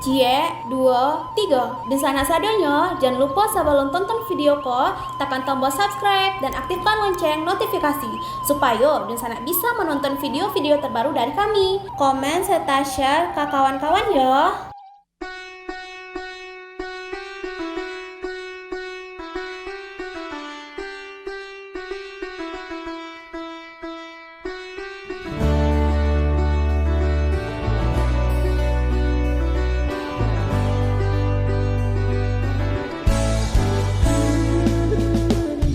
Cie, dua, tiga. Dan sana sadanya, jangan lupa sebelum tonton video ko, tekan tombol subscribe dan aktifkan lonceng notifikasi supaya dan sana bisa menonton video-video terbaru dari kami. Komen serta share ke kawan-kawan ya.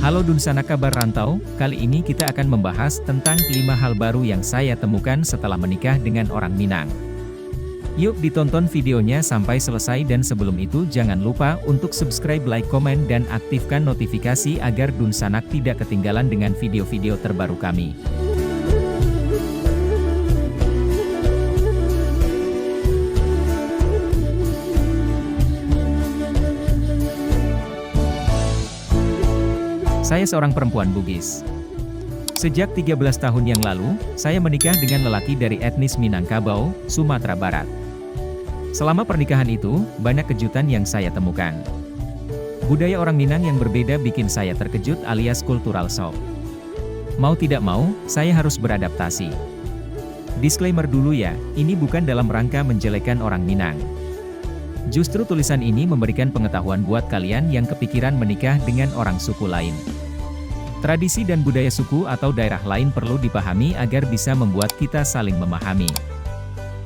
Halo Dunsana Kabar Rantau, kali ini kita akan membahas tentang 5 hal baru yang saya temukan setelah menikah dengan orang Minang. Yuk ditonton videonya sampai selesai dan sebelum itu jangan lupa untuk subscribe, like, komen, dan aktifkan notifikasi agar Dunsanak tidak ketinggalan dengan video-video terbaru kami. Saya seorang perempuan Bugis. Sejak 13 tahun yang lalu, saya menikah dengan lelaki dari etnis Minangkabau, Sumatera Barat. Selama pernikahan itu, banyak kejutan yang saya temukan. Budaya orang Minang yang berbeda bikin saya terkejut alias cultural shock. Mau tidak mau, saya harus beradaptasi. Disclaimer dulu ya, ini bukan dalam rangka menjelekkan orang Minang. Justru tulisan ini memberikan pengetahuan buat kalian yang kepikiran menikah dengan orang suku lain. Tradisi dan budaya suku atau daerah lain perlu dipahami agar bisa membuat kita saling memahami.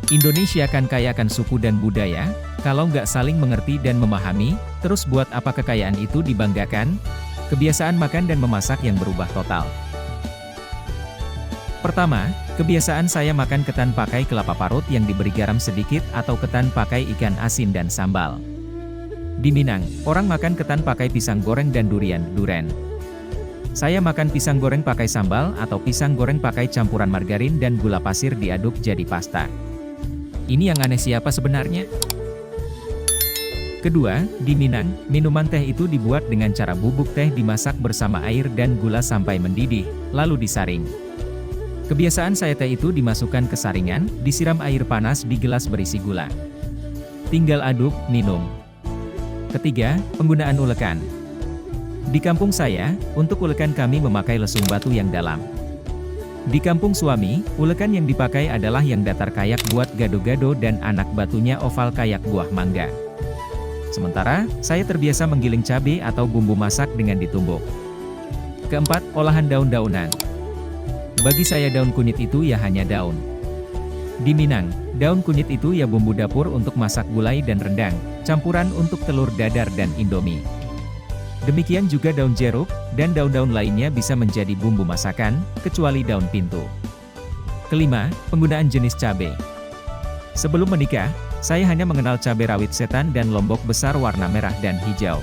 Indonesia kan kaya akan suku dan budaya, kalau nggak saling mengerti dan memahami, terus buat apa kekayaan itu dibanggakan? Kebiasaan makan dan memasak yang berubah total. Pertama, kebiasaan saya makan ketan pakai kelapa parut yang diberi garam sedikit atau ketan pakai ikan asin dan sambal. Di Minang, orang makan ketan pakai pisang goreng dan durian, duren. Saya makan pisang goreng pakai sambal atau pisang goreng pakai campuran margarin dan gula pasir diaduk jadi pasta. Ini yang aneh siapa sebenarnya? Kedua, di Minang, minuman teh itu dibuat dengan cara bubuk teh dimasak bersama air dan gula sampai mendidih, lalu disaring. Kebiasaan saya teh itu dimasukkan ke saringan, disiram air panas di gelas berisi gula. Tinggal aduk, minum. Ketiga, penggunaan ulekan. Di kampung saya, untuk ulekan kami memakai lesung batu yang dalam. Di kampung suami, ulekan yang dipakai adalah yang datar kayak buat gado-gado dan anak batunya oval kayak buah mangga. Sementara, saya terbiasa menggiling cabai atau bumbu masak dengan ditumbuk. Keempat, olahan daun-daunan. Bagi saya daun kunyit itu ya hanya daun. Di Minang, daun kunyit itu ya bumbu dapur untuk masak gulai dan rendang, campuran untuk telur dadar dan indomie. Demikian juga daun jeruk, dan daun-daun lainnya bisa menjadi bumbu masakan, kecuali daun pintu. Kelima, penggunaan jenis cabai. Sebelum menikah, saya hanya mengenal cabai rawit setan dan lombok besar warna merah dan hijau.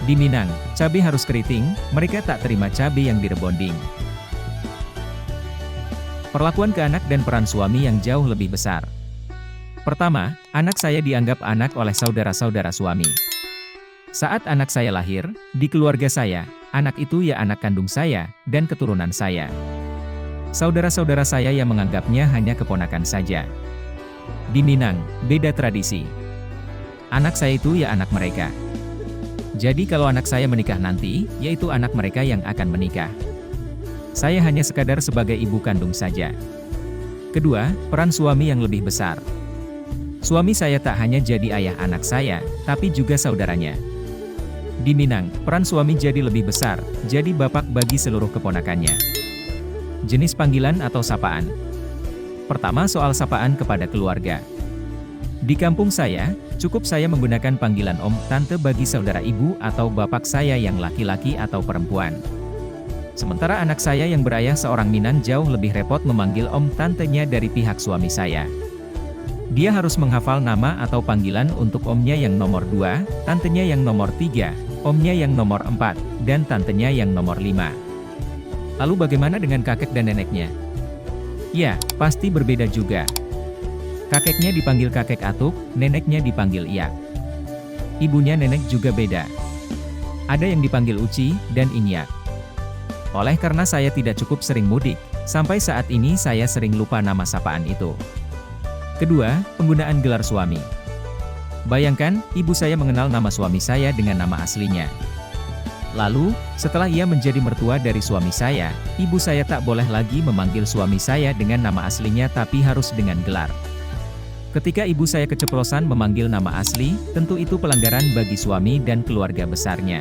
Di Minang, cabai harus keriting, mereka tak terima cabai yang direbonding. Perlakuan ke anak dan peran suami yang jauh lebih besar. Pertama, anak saya dianggap anak oleh saudara-saudara suami. Saat anak saya lahir, di keluarga saya, anak itu ya anak kandung saya, dan keturunan saya. Saudara-saudara saya yang menganggapnya hanya keponakan saja. Di Minang, beda tradisi. Anak saya itu ya anak mereka. Jadi kalau anak saya menikah nanti, yaitu anak mereka yang akan menikah. Saya hanya sekadar sebagai ibu kandung saja. Kedua, peran suami yang lebih besar. Suami saya tak hanya jadi ayah anak saya, tapi juga saudaranya. Di Minang, peran suami jadi lebih besar, jadi bapak bagi seluruh keponakannya. Jenis panggilan atau sapaan. Pertama soal sapaan kepada keluarga. Di kampung saya, cukup saya menggunakan panggilan om, tante bagi saudara ibu atau bapak saya yang laki-laki atau perempuan. Sementara anak saya yang berayah seorang Minang jauh lebih repot memanggil om tantenya dari pihak suami saya. Dia harus menghafal nama atau panggilan untuk omnya yang nomor 2, tantenya yang nomor 3, omnya yang nomor 4, dan tantenya yang nomor 5. Lalu bagaimana dengan kakek dan neneknya? Ya, pasti berbeda juga. Kakeknya dipanggil kakek atuk, neneknya dipanggil iyak. Ibunya nenek juga beda. Ada yang dipanggil uci, dan inyak. Oleh karena saya tidak cukup sering mudik, sampai saat ini saya sering lupa nama sapaan itu. Kedua, penggunaan gelar suami. Bayangkan, ibu saya mengenal nama suami saya dengan nama aslinya. Lalu, setelah ia menjadi mertua dari suami saya, ibu saya tak boleh lagi memanggil suami saya dengan nama aslinya tapi harus dengan gelar. Ketika ibu saya keceplosan memanggil nama asli, tentu itu pelanggaran bagi suami dan keluarga besarnya.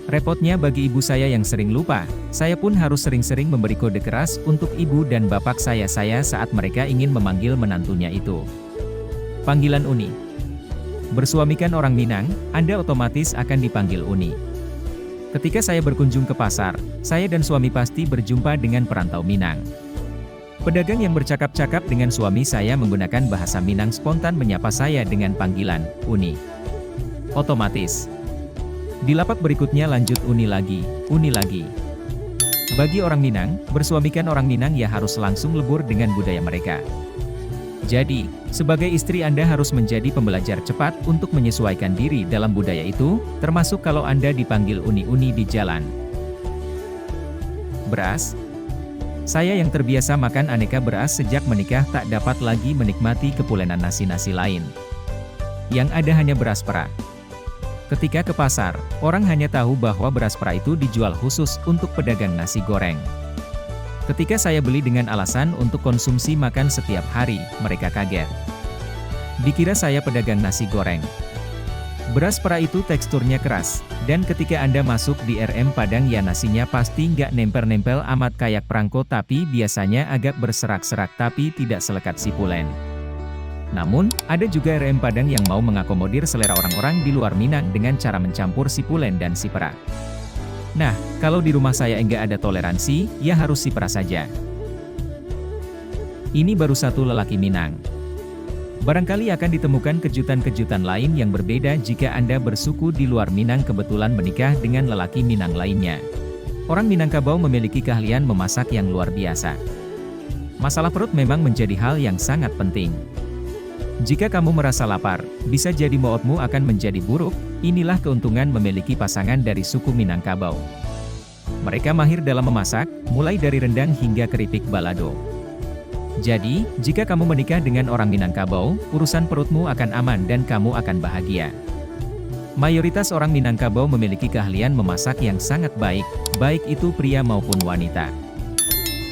Repotnya bagi ibu saya yang sering lupa, saya pun harus sering-sering memberi kode keras untuk ibu dan bapak saya saat mereka ingin memanggil menantunya itu. Panggilan Uni. Bersuamikan orang Minang, Anda otomatis akan dipanggil Uni. Ketika saya berkunjung ke pasar, saya dan suami pasti berjumpa dengan perantau Minang. Pedagang yang bercakap-cakap dengan suami saya menggunakan bahasa Minang spontan menyapa saya dengan panggilan Uni. Otomatis. Di lapak berikutnya lanjut Uni lagi, Uni lagi. Bagi orang Minang, bersuamikan orang Minang ya harus langsung lebur dengan budaya mereka. Jadi, sebagai istri Anda harus menjadi pembelajar cepat untuk menyesuaikan diri dalam budaya itu, termasuk kalau Anda dipanggil Uni-Uni di jalan. Beras. Saya yang terbiasa makan aneka beras sejak menikah tak dapat lagi menikmati kepulenan nasi-nasi lain. Yang ada hanya beras pera. Ketika ke pasar, orang hanya tahu bahwa beras pera itu dijual khusus untuk pedagang nasi goreng. Ketika saya beli dengan alasan untuk konsumsi makan setiap hari, mereka kaget. Dikira saya pedagang nasi goreng. Beras pera itu teksturnya keras, dan ketika Anda masuk di RM Padang ya nasinya pasti nggak nempel-nempel amat kayak perangko tapi biasanya agak berserak-serak tapi tidak selekat si pulen. Namun, ada juga RM Padang yang mau mengakomodir selera orang-orang di luar Minang dengan cara mencampur si pulen dan si pera. Nah, kalau di rumah saya enggak ada toleransi, ya harus si pera saja. Ini baru satu lelaki Minang. Barangkali akan ditemukan kejutan-kejutan lain yang berbeda jika Anda bersuku di luar Minang kebetulan menikah dengan lelaki Minang lainnya. Orang Minangkabau memiliki keahlian memasak yang luar biasa. Masalah perut memang menjadi hal yang sangat penting. Jika kamu merasa lapar, bisa jadi moodmu akan menjadi buruk. Inilah keuntungan memiliki pasangan dari suku Minangkabau. Mereka mahir dalam memasak, mulai dari rendang hingga keripik balado. Jadi, jika kamu menikah dengan orang Minangkabau, urusan perutmu akan aman dan kamu akan bahagia. Mayoritas orang Minangkabau memiliki keahlian memasak yang sangat baik, baik itu pria maupun wanita.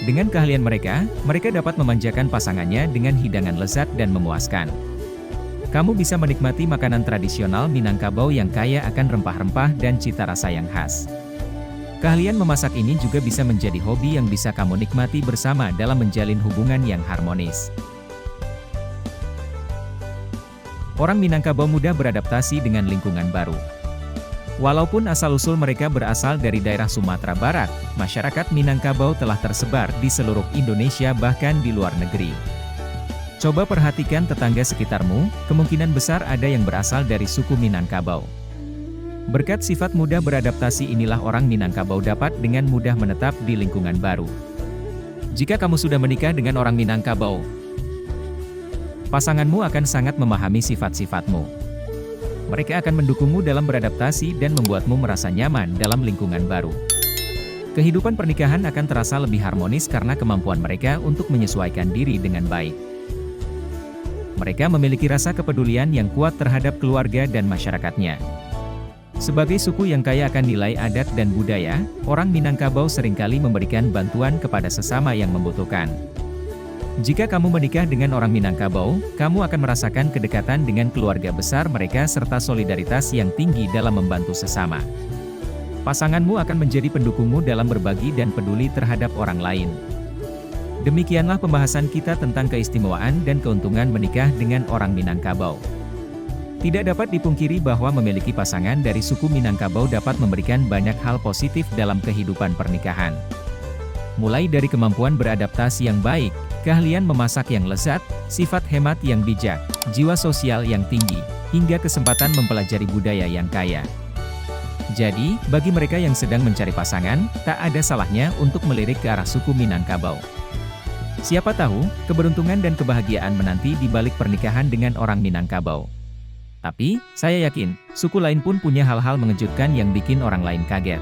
Dengan keahlian mereka dapat memanjakan pasangannya dengan hidangan lezat dan memuaskan. Kamu bisa menikmati makanan tradisional Minangkabau yang kaya akan rempah-rempah dan cita rasa yang khas. Keahlian memasak ini juga bisa menjadi hobi yang bisa kamu nikmati bersama dalam menjalin hubungan yang harmonis. Orang Minangkabau mudah beradaptasi dengan lingkungan baru. Walaupun asal-usul mereka berasal dari daerah Sumatera Barat, masyarakat Minangkabau telah tersebar di seluruh Indonesia bahkan di luar negeri. Coba perhatikan tetangga sekitarmu, kemungkinan besar ada yang berasal dari suku Minangkabau. Berkat sifat mudah beradaptasi inilah orang Minangkabau dapat dengan mudah menetap di lingkungan baru. Jika kamu sudah menikah dengan orang Minangkabau, pasanganmu akan sangat memahami sifat-sifatmu. Mereka akan mendukungmu dalam beradaptasi dan membuatmu merasa nyaman dalam lingkungan baru. Kehidupan pernikahan akan terasa lebih harmonis karena kemampuan mereka untuk menyesuaikan diri dengan baik. Mereka memiliki rasa kepedulian yang kuat terhadap keluarga dan masyarakatnya. Sebagai suku yang kaya akan nilai adat dan budaya, orang Minangkabau seringkali memberikan bantuan kepada sesama yang membutuhkan. Jika kamu menikah dengan orang Minangkabau, kamu akan merasakan kedekatan dengan keluarga besar mereka serta solidaritas yang tinggi dalam membantu sesama. Pasanganmu akan menjadi pendukungmu dalam berbagi dan peduli terhadap orang lain. Demikianlah pembahasan kita tentang keistimewaan dan keuntungan menikah dengan orang Minangkabau. Tidak dapat dipungkiri bahwa memiliki pasangan dari suku Minangkabau dapat memberikan banyak hal positif dalam kehidupan pernikahan. Mulai dari kemampuan beradaptasi yang baik, keahlian memasak yang lezat, sifat hemat yang bijak, jiwa sosial yang tinggi, hingga kesempatan mempelajari budaya yang kaya. Jadi, bagi mereka yang sedang mencari pasangan, tak ada salahnya untuk melirik ke arah suku Minangkabau. Siapa tahu, keberuntungan dan kebahagiaan menanti di balik pernikahan dengan orang Minangkabau. Tapi, saya yakin, suku lain pun punya hal-hal mengejutkan yang bikin orang lain kaget.